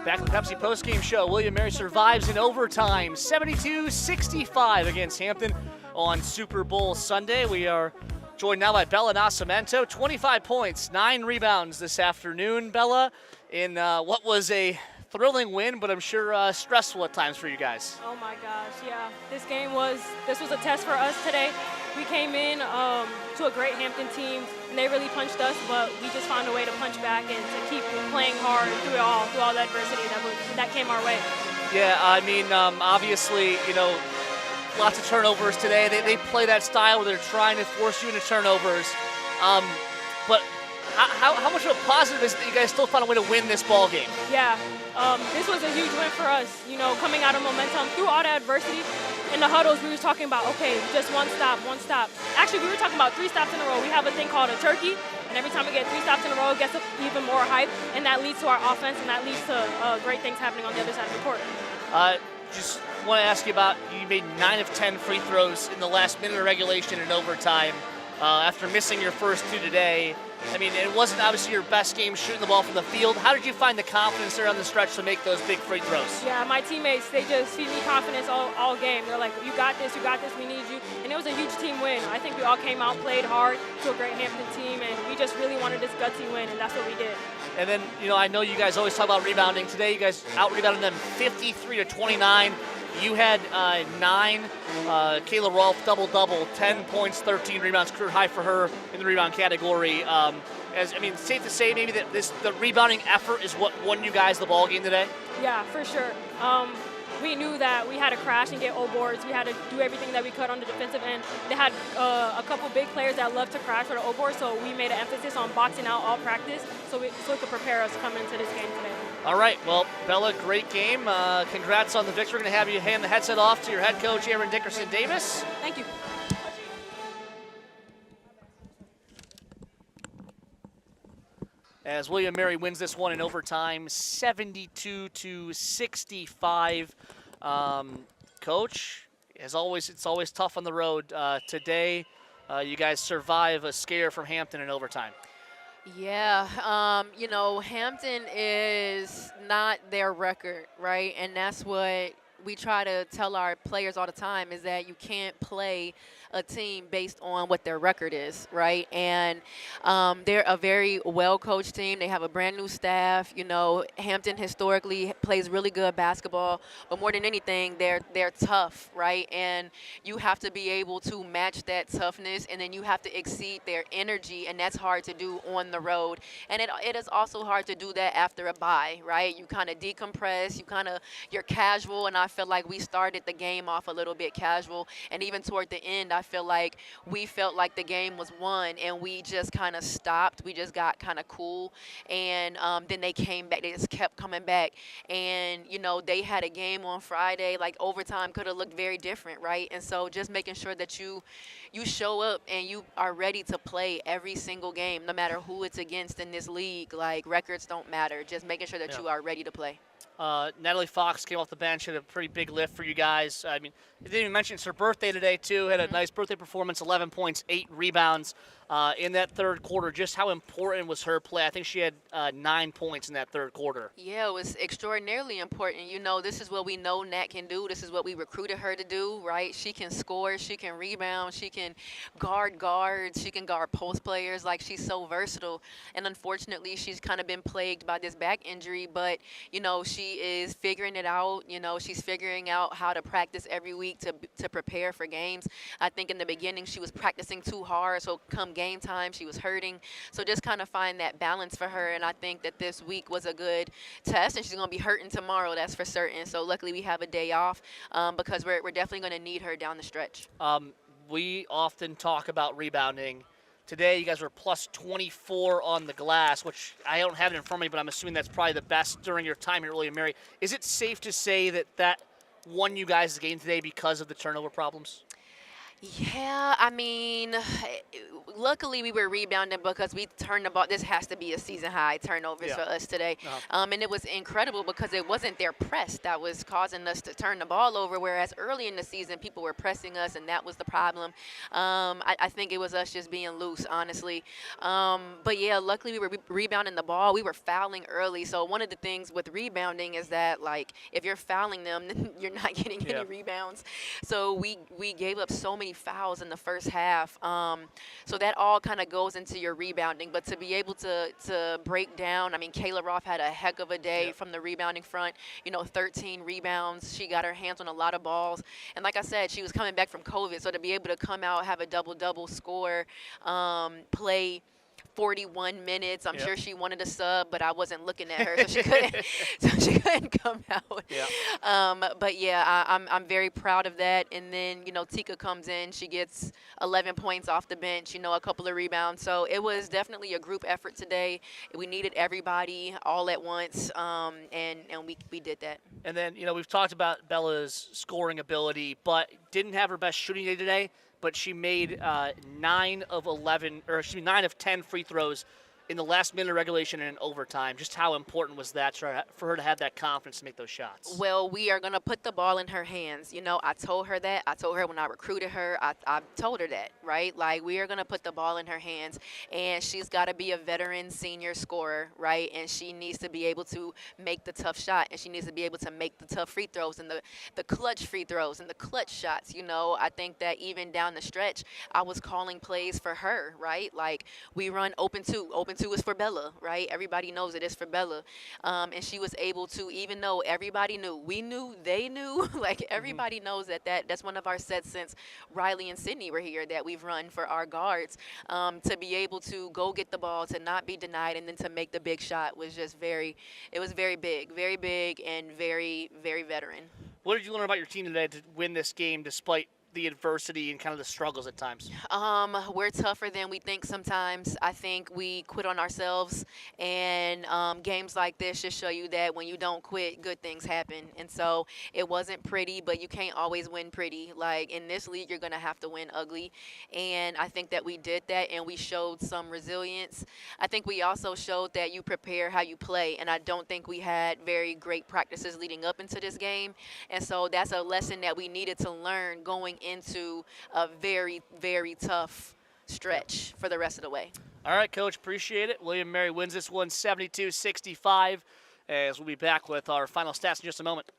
Back in the Pepsi postgame show, William & Mary survives in overtime, 72-65 against Hampton on Super Bowl Sunday. We are joined now by Bella Nascimento, 25 points, 9 rebounds this afternoon, Bella, in what was a thrilling win, but I'm sure stressful at times for you guys. Oh my gosh, yeah. This was a test for us today. We came in to a great Hampton team, and they really punched us, but we just found a way to punch back and to keep playing hard through all the adversity that came our way. Yeah, I mean, obviously, lots of turnovers today. They play that style where they're trying to force you into turnovers. But how much of a positive is that you guys still found a way to win this ball game? Yeah, this was a huge win for us. Coming out of momentum through all the adversity. In the huddles, we were talking about, okay, just one stop. Actually, we were talking about 3 stops in a row. We have a thing called a turkey, and every time we get 3 stops in a row, it gets even more hype, and that leads to our offense, and that leads to great things happening on the other side of the court. Just want to ask you about, you made 9 of 10 free throws in the last minute of regulation and overtime after missing your first 2 today. I mean, it wasn't obviously your best game shooting the ball from the field. How did you find the confidence there on the stretch to make those big free throws? Yeah, my teammates, they just feed me confidence all game. They're like, you got this, we need you. And it was a huge team win. I think we all came out, played hard to a great Hampton team, and we just really wanted this gutsy win, and that's what we did. And then, I know you guys always talk about rebounding. Today, you guys out-rebounded them 53-29. You had 9. Kayla Rolfe, double-double, 10 points, 13 rebounds, career high for her in the rebound category. Safe to say maybe that the rebounding effort is what won you guys the ball game today? Yeah, for sure. We knew that we had to crash and get O boards. We had to do everything that we could on the defensive end. They had a couple big players that love to crash for the O board, so we made an emphasis on boxing out all practice so it could prepare us coming into this game today. All right, well, Bella, great game. Congrats on the victory. We're going to have you hand the headset off to your head coach, Erin Dickerson Davis. Thank you. As William & Mary wins this one in overtime, 72-65. Coach, as always, it's always tough on the road. Today, you guys survive a scare from Hampton in overtime. Yeah, Hampton is not their record, right? And that's what we try to tell our players all the time, is that you can't play a team based on what their record is, right? And they're a very well-coached team. They have a brand new staff. Hampton historically plays really good basketball, but more than anything, they're tough, right? And you have to be able to match that toughness, and then you have to exceed their energy, and that's hard to do on the road. And it is also hard to do that after a bye, right? You kind of decompress, you're casual, and I feel like we started the game off a little bit casual, and even toward the end, I feel like we felt like the game was won, and we just kind of stopped. We just got kind of cool, and then they came back. They just kept coming back, and they had a game on Friday. Like, overtime could have looked very different, right? And so just making sure that you show up and you are ready to play every single game, no matter who it's against in this league. Like, records don't matter. Just making sure that you are ready to play. Natalie Fox came off the bench, had a pretty big lift for you guys. I mean, you didn't even mention it's her birthday today, too. Had a nice birthday performance, 11 points, 8 rebounds in that third quarter. Just how important was her play? I think she had 9 points in that third quarter. Yeah, it was extraordinarily important. This is what we know Nat can do. This is what we recruited her to do, right? She can score, she can rebound, she can guard guards, she can guard post players. Like, she's so versatile. And unfortunately, she's kind of been plagued by this back injury, but, she is figuring it out. She's figuring out how to practice every week to prepare for games. I think in the beginning she was practicing too hard, so come game time she was hurting. So just kind of find that balance for her, and I think that this week was a good test, and she's going to be hurting tomorrow, that's for certain. So luckily we have a day off because we're definitely going to need her down the stretch. We often talk about rebounding. Today, you guys were plus 24 on the glass, which I don't have it in front of me, but I'm assuming that's probably the best during your time here at William & Mary. Is it safe to say that won you guys the game today because of the turnover problems? Yeah, I mean, luckily we were rebounding because we turned the ball. This has to be a season high turnovers for us today. And it was incredible because it wasn't their press that was causing us to turn the ball over, whereas early in the season people were pressing us, and that was the problem. I think it was us just being loose, honestly. But yeah, luckily we were rebounding the ball. We were fouling early. So one of the things with rebounding is that, like, if you're fouling them, then you're not getting any rebounds. So we gave up so many fouls in the first half. So that all kind of goes into your rebounding. But to be able to break down, I mean, Kayla Roth had a heck of a day from the rebounding front. 13 rebounds. She got her hands on a lot of balls. And like I said, she was coming back from COVID. So to be able to come out, have a double-double score, play 41 minutes. I'm sure she wanted a sub, but I wasn't looking at her, so she couldn't come out. But yeah, I'm very proud of that. And then Tika comes in, she gets 11 points off the bench, a couple of rebounds. So it was definitely a group effort today. We needed everybody all at once, and we did that. And then we've talked about Bella's scoring ability, but didn't have her best shooting day today. But she made 9 of 10 free throws in the last minute of regulation and in overtime. Just how important was that for her to have that confidence to make those shots? Well, we are going to put the ball in her hands. I told her that. I told her when I recruited her, I told her that, right? Like, we are going to put the ball in her hands, and she's got to be a veteran senior scorer, right? And she needs to be able to make the tough shot, and she needs to be able to make the tough free throws and the clutch free throws and the clutch shots. I think that even down the stretch, I was calling plays for her, right? Like, we run open two. Open two is for Bella, right? Everybody knows it is for Bella. And she was able to, even though everybody knew, we knew, they knew, like, everybody knows that's one of our sets since Riley and Sydney were here that we've run for our guards. To be able to go get the ball, to not be denied, and then to make the big shot was just very big and very, very veteran. What did you learn about your team today to win this game despite the adversity and kind of the struggles at times? We're tougher than we think sometimes. I think we quit on ourselves, and games like this just show you that when you don't quit, good things happen. And so it wasn't pretty, but you can't always win pretty. Like, in this league, you're going to have to win ugly, and I think that we did that, and we showed some resilience. I think we also showed that you prepare how you play, and I don't think we had very great practices leading up into this game, and so that's a lesson that we needed to learn going into a very, very tough stretch for the rest of the way. All right, Coach, appreciate it. William & Mary wins this one 72-65, as we'll be back with our final stats in just a moment.